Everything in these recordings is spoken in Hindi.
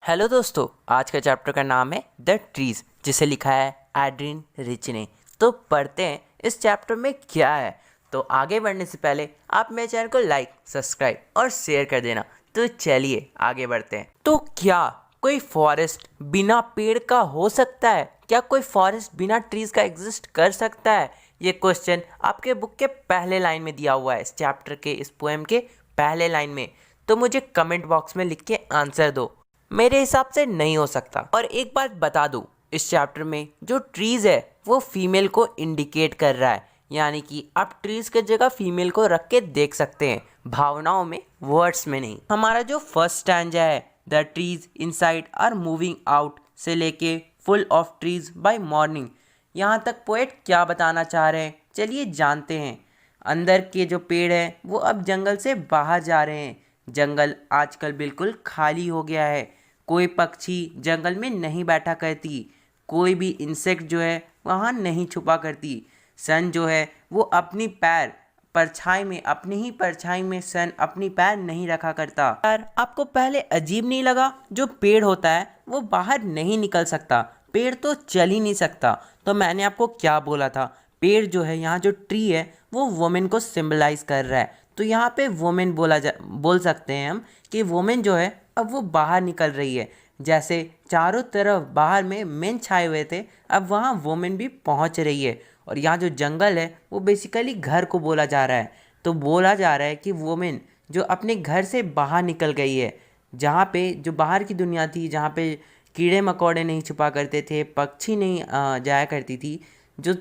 हेलो दोस्तों, आज का चैप्टर का नाम है द ट्रीज, जिसे लिखा है एड्रिन रिच ने। तो पढ़ते हैं इस चैप्टर में क्या है। तो आगे बढ़ने से पहले आप मेरे चैनल को लाइक, सब्सक्राइब और शेयर कर देना। तो चलिए आगे बढ़ते हैं। तो क्या कोई फॉरेस्ट बिना पेड़ का हो सकता है? क्या कोई फॉरेस्ट बिना ट्रीज का एग्जिस्ट कर सकता है? ये क्वेश्चन आपके बुक के पहले लाइन में दिया हुआ है, इस चैप्टर के, इस पोएम के पहले लाइन में। तो मुझे कमेंट बॉक्स में लिख के आंसर दो। मेरे हिसाब से नहीं हो सकता। और एक बात बता दूं, इस चैप्टर में जो ट्रीज है वो फीमेल को इंडिकेट कर रहा है, यानी कि आप ट्रीज की जगह फीमेल को रख के देख सकते हैं, भावनाओं में, वर्ड्स में नहीं। हमारा जो फर्स्ट स्टैंजा है, the trees inside are moving out से लेके full of trees by morning, यहाँ तक पोएट क्या बताना चाह रहे हैं, चलिए जानते हैं। अंदर के जो पेड़ हैं वो अब जंगल से बाहर जा रहे हैं। जंगल आजकल बिल्कुल खाली हो गया है। कोई पक्षी जंगल में नहीं बैठा करती, कोई भी इंसेक्ट जो है वहाँ नहीं छुपा करती। सन जो है वो अपनी पैर परछाई में, अपनी ही परछाई में सन अपनी पैर नहीं रखा करता। यार, आपको पहले अजीब नहीं लगा? जो पेड़ होता है वो बाहर नहीं निकल सकता, पेड़ तो चल ही नहीं सकता। तो मैंने आपको क्या बोला था, पेड़ जो है, यहाँ जो ट्री है वो वुमेन को सिंबलाइज कर रहा है। तो यहाँ पे वुमेन बोल सकते हैं हम कि वुमेन जो है अब वो बाहर निकल रही है। जैसे चारों तरफ बाहर में मेन छाए हुए थे, अब वहाँ वुमेन भी पहुँच रही है। और यहाँ जो जंगल है वो बेसिकली घर को बोला जा रहा है। तो बोला जा रहा है कि वुमेन जो अपने घर से बाहर निकल गई है, जहाँ पे जो बाहर की दुनिया थी, जहाँ पे कीड़े मकोड़े नहीं छुपा करते थे, पक्षी नहीं जाया करती थी, जो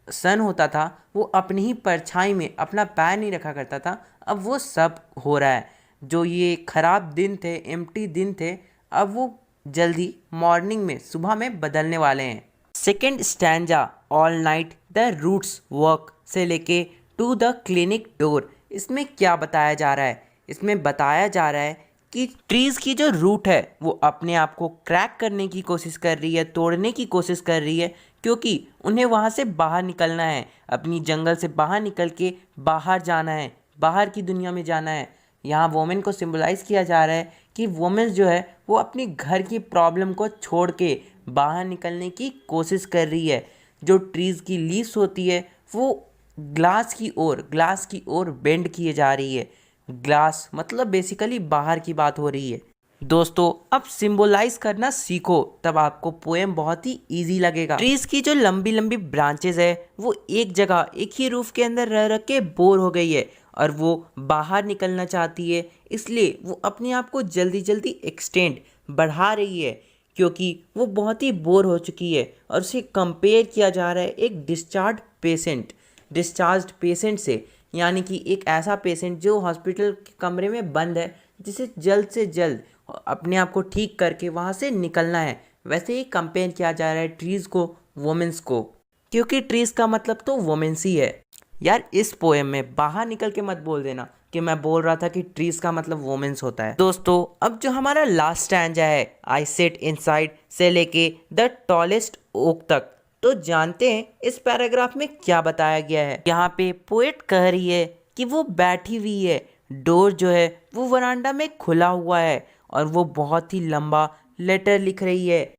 सन होता था वो अपनी ही परछाई में अपना पैर नहीं रखा करता था, अब वो सब हो रहा है। जो ये खराब दिन थे, एम्प्टी दिन थे, अब वो जल्दी मॉर्निंग में, सुबह में बदलने वाले हैं। Second stanza, all night the roots work से लेके टू द क्लिनिक डोर, इसमें क्या बताया जा रहा है? इसमें बताया जा रहा है कि ट्रीज़ की जो रूट है वो अपने आप को क्रैक करने की कोशिश कर रही है, तोड़ने की कोशिश कर रही है, क्योंकि उन्हें वहाँ से बाहर निकलना है, अपनी जंगल से बाहर निकल के बाहर जाना है, बाहर की दुनिया में जाना है। यहाँ वोमेन को सिंबलाइज किया जा रहा है कि वोमेन जो है वो अपनी घर की प्रॉब्लम को छोड़ के बाहर निकलने की कोशिश कर रही है। जो ट्रीज़ की लीव्स होती है वो ग्लास की ओर बेंड किए जा रही है। ग्लास मतलब बेसिकली बाहर की बात हो रही है। दोस्तों, अब सिंबलाइज करना सीखो, तब आपको पोएम बहुत ही इजी लगेगा। ट्रीज की जो लंबी लंबी ब्रांचेस है वो एक जगह, एक ही रूफ के अंदर रह रह के बोर हो गई है और वो बाहर निकलना चाहती है, इसलिए वो अपने आप को जल्दी जल्दी एक्सटेंड बढ़ा रही है, क्योंकि वो बहुत ही बोर हो चुकी है। और उसे कंपेयर किया जा रहा है एक डिस्चार्ज्ड पेशेंट से, यानी कि एक ऐसा पेशेंट जो हॉस्पिटल के कमरे में बंद है, जिसे जल्द से जल्द अपने आप को ठीक करके वहाँ से निकलना है। वैसे ही कंपेयर किया जा रहा है ट्रीज़ को वुमेन्स को, क्योंकि ट्रीज़ का मतलब तो वुमेन्स ही है। यार, इस पोएम में बाहर निकल के मत बोल देना कि मैं बोल रहा था कि ट्रीज़ का मतलब वुमेन्स होता है। दोस्तों, अब जो हमारा लास्ट स्टैंजा है, आई सिट इनसाइड से लेके द टॉलेस्ट ओक तक, तो जानते हैं इस पैराग्राफ में क्या बताया गया है। यहाँ पे पोएट कह रही है कि वो बैठी हुई है, डोर जो है वो वरांडा में खुला हुआ है और वो बहुत ही लंबा लेटर लिख रही है।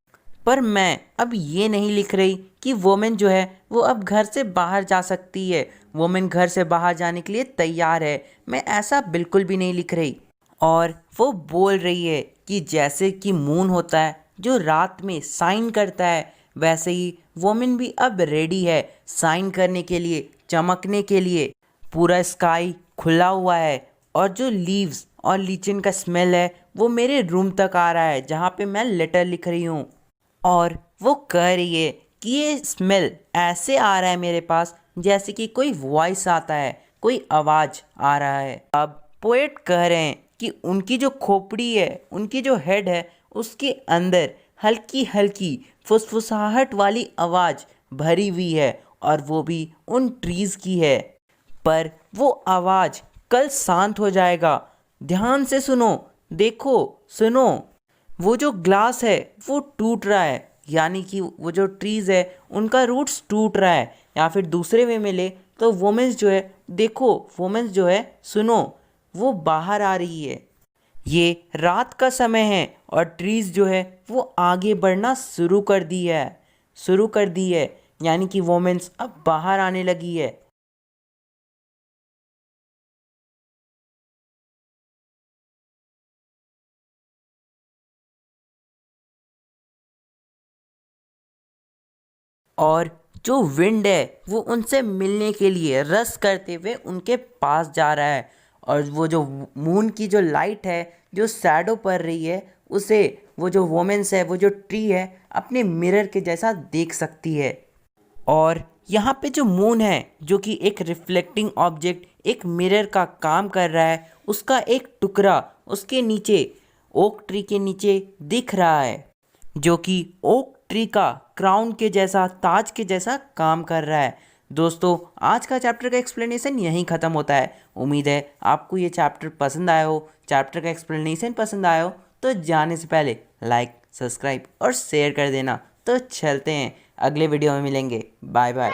पर मैं अब ये नहीं लिख रही कि वोमेन जो है वो अब घर से बाहर जा सकती है, वोमेन घर से बाहर जाने के लिए तैयार है, मैं ऐसा बिल्कुल भी नहीं लिख रही। और वो बोल रही है कि जैसे कि मून होता है जो रात में साइन करता है, वैसे ही वोमेन भी अब रेडी है साइन करने के लिए, चमकने के लिए। पूरा स्काई खुला हुआ है और जो लीव्स और लीचन का स्मेल है वो मेरे रूम तक आ रहा है, जहाँ पे मैं लेटर लिख रही हूँ। और वो कह रही है कि ये स्मेल ऐसे आ रहा है मेरे पास जैसे कि कोई वॉइस आता है, कोई आवाज़ आ रहा है। अब पोएट कह रहे हैं कि उनकी जो खोपड़ी है, उनकी जो हेड है, उसके अंदर हल्की हल्की फुसफुसाहट वाली आवाज़ भरी हुई है, और वो भी उन ट्रीज़ की है। पर वो आवाज़ कल शांत हो जाएगा, ध्यान से सुनो, देखो, सुनो। वो जो ग्लास है वो टूट रहा है, यानी कि वो जो ट्रीज़ है उनका रूट्स टूट रहा है। या फिर दूसरे वे में ले तो वुमेन्स जो है, देखो, वुमेन्स जो है, सुनो, वो बाहर आ रही है। ये रात का समय है और ट्रीज जो है वो आगे बढ़ना शुरू कर दी है, यानी कि वोमेन्स अब बाहर आने लगी है। और जो विंड है वो उनसे मिलने के लिए रस करते हुए उनके पास जा रहा है, और वो जो मून की जो लाइट है जो शैडो पड़ रही है उसे वो जो वोमेन्स है, वो जो ट्री है, अपने मिरर के जैसा देख सकती है। और यहाँ पे जो मून है जो कि एक रिफ्लेक्टिंग ऑब्जेक्ट, एक मिरर का काम कर रहा है, उसका एक टुकड़ा उसके नीचे, ओक ट्री के नीचे दिख रहा है, जो कि ओक ट्री का क्राउन के जैसा, ताज के जैसा काम कर रहा है। दोस्तों, आज का चैप्टर का एक्सप्लेनेशन यहीं ख़त्म होता है। उम्मीद है आपको ये चैप्टर पसंद आया हो, चैप्टर का एक्सप्लेनेशन पसंद आया हो, तो जाने से पहले लाइक, सब्सक्राइब और शेयर कर देना। तो चलते हैं, अगले वीडियो में मिलेंगे। Bye bye.